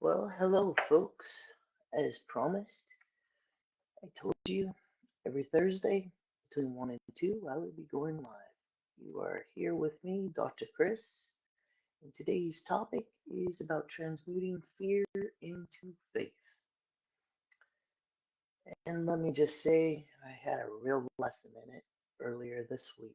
Well, hello, folks. As promised, I told you every Thursday between 1 and 2, I will be going live. You are here with me, Dr. Chris, and today's topic is about transmuting fear into faith. And let me just say, I had a real lesson in it earlier this week.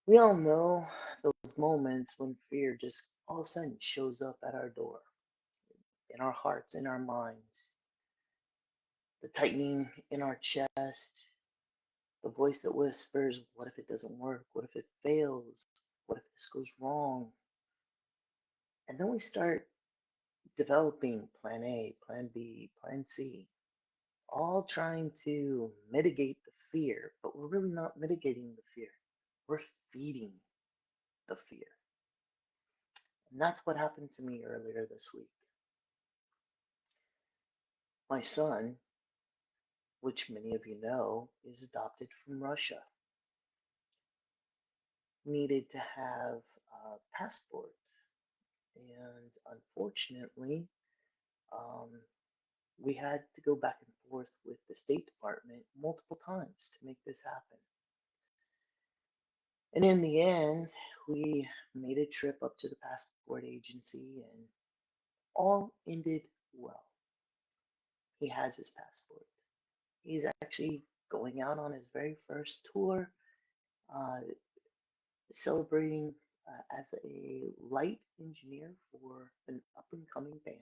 We all know those moments when fear just all of a sudden shows up at our door, in our hearts, in our minds. The tightening in our chest, the voice that whispers, what if it doesn't work? What if it fails? What if this goes wrong? And then we start developing plan A, plan B, plan C, all trying to mitigate the fear, but we're really not mitigating the fear. We're feeding the fear. And that's what happened to me earlier this week. My son, which many of you know, is adopted from Russia, needed to have a passport. And unfortunately, um, we had to go back and forth with the State Department multiple times to make this happen. And in the end, we made a trip up to the passport agency and all ended well. He has his passport. He's actually going out on his very first tour, uh, celebrating as a light engineer for an up and coming band.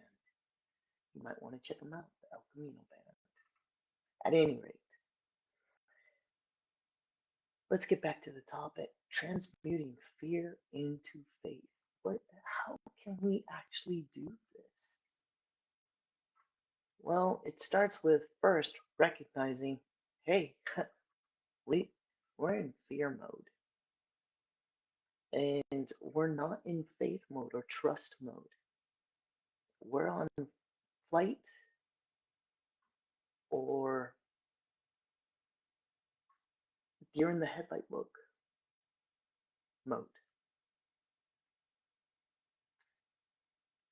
You might want to check them out, the El Camino band. At any rate, let's get back to the topic, transmuting fear into faith. How can we actually do this? Well, it starts with first recognizing, hey, we, we're in fear mode and we're not in faith mode or trust mode. We're on flight or deer in the headlight mode.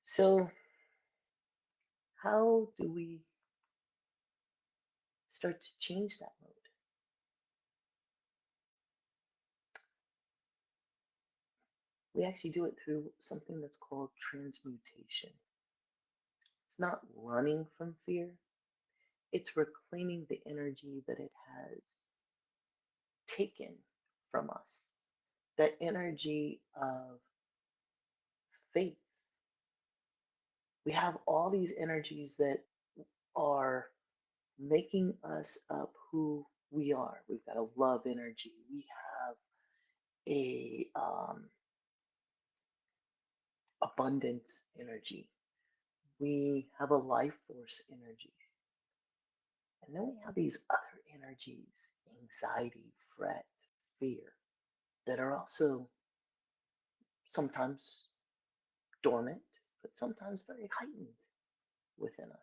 So, how do we start to change that mode? We actually do it through something that's called transmutation. It's not running from fear, it's reclaiming the energy that it has taken from us. That energy of faith. We have all these energies that are making us up who we are. We've got a love energy. We have a abundance energy. We have a life force energy. And then we have these other energies, anxiety, fret, fear, that are also sometimes dormant, but sometimes very heightened within us.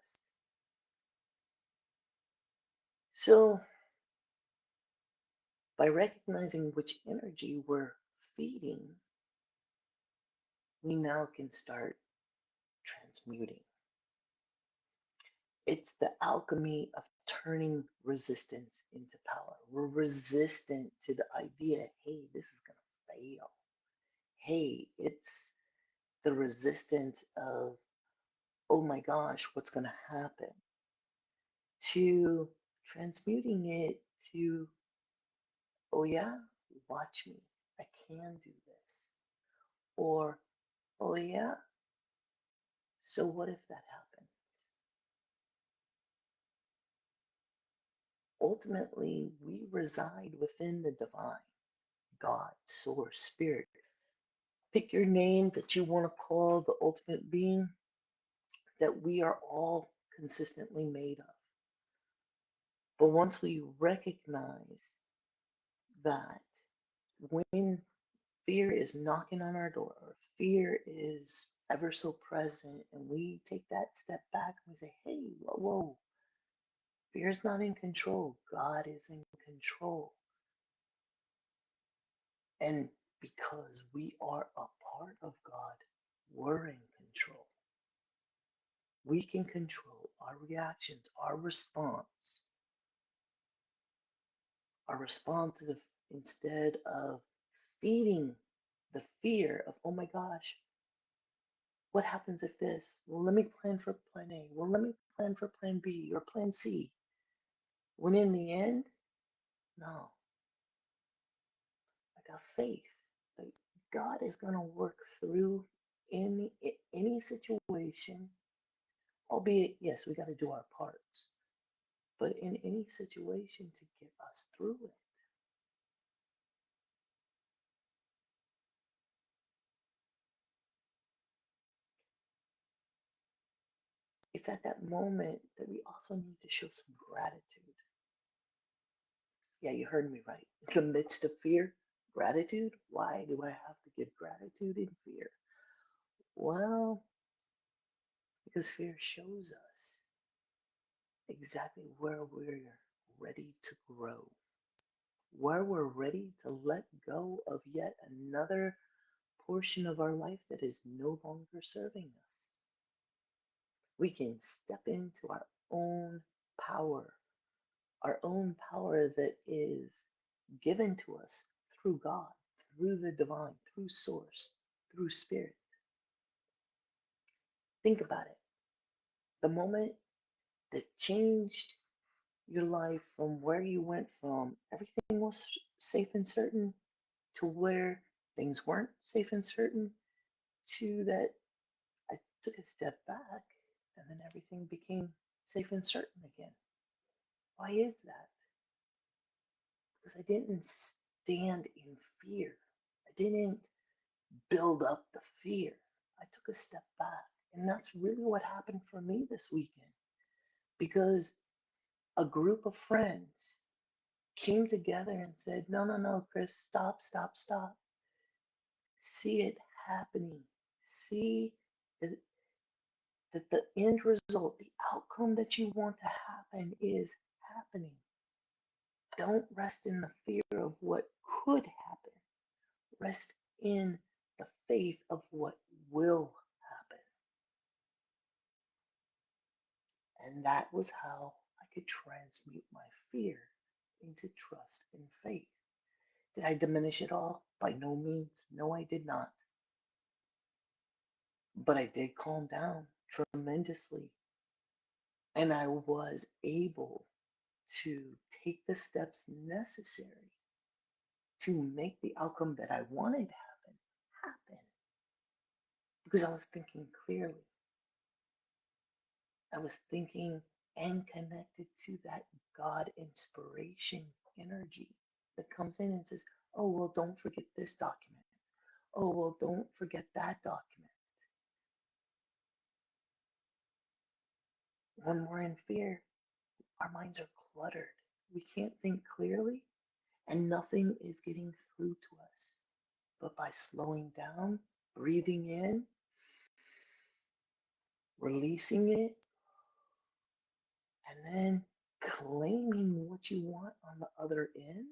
So, by recognizing which energy we're feeding, we now can start transmuting. It's the alchemy of turning resistance into power. We're resistant to the idea, hey, this is going to fail. Hey, it's the resistance of, oh my gosh, what's going to happen? To transmuting it to, oh yeah, watch me. I can do this. Or, oh yeah, so what if that happens? Ultimately, we reside within the divine, God, source, spirit. Pick your name that you want to call the ultimate being that we are all consistently made of. But once we recognize that when fear is knocking on our door, or fear is ever so present, and we take that step back and we say, hey, whoa, whoa, fear's not in control. God is in control. And because we are a part of God. We're in control. We can control our reactions, our response. Our response is instead of feeding the fear of, oh my gosh, what happens if this? Well, let me plan for plan A. Well, let me plan for plan B or plan C. When in the end, no, I got faith that God is going to work through any situation, albeit, yes, we got to do our parts, but in any situation to get us through it. It's at that moment that we also need to show some gratitude. Yeah, you heard me right. In the midst of fear, gratitude. Why do I have to give gratitude in fear? Well, because fear shows us exactly where we're ready to grow, where we're ready to let go of yet another portion of our life that is no longer serving us. We can step into power, our own power that is given to us through God, through the divine, through source, through spirit. Think about it. The moment that changed your life from where you went from everything was safe and certain to where things weren't safe and certain to that I took a step back and then everything became safe and certain again. Why is that? Because I didn't stand in fear. I didn't build up the fear. I took a step back. And that's really what happened for me this weekend. Because a group of friends came together and said, no, no, no, Chris, stop, stop, stop. See it happening. See that, that the end result, the outcome that you want to happen is happening. Don't rest in the fear of what could happen. Rest in the faith of what will happen. And that was how I could transmute my fear into trust and faith. Did I diminish it all? By no means. No, I did not. But I did calm down tremendously. And I was able to take the steps necessary to make the outcome that I wanted to happen. Because I was thinking clearly. I was thinking and connected to that God inspiration energy that comes in and says, oh, well, don't forget this document. Oh, well, don't forget that document. When we're in fear, our minds are cluttered. We can't think clearly, and nothing is getting through to us. But by slowing down, breathing in, releasing it, and then claiming what you want on the other end,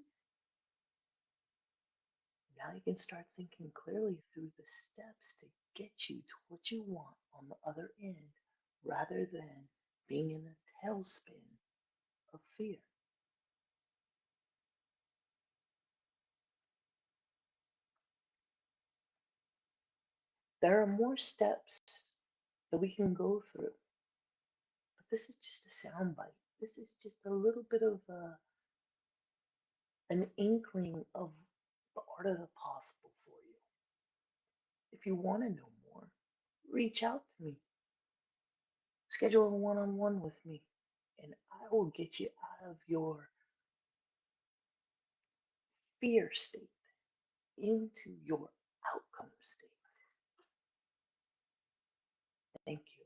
now you can start thinking clearly through the steps to get you to what you want on the other end rather than being in a tailspin of fear. There are more steps that we can go through, but this is just a soundbite. This is just a little bit of an inkling of the art of the possible for you. If you want to know more, reach out to me. Schedule a one-on-one with me, and I will get you out of your fear state into your outcome state. Thank you.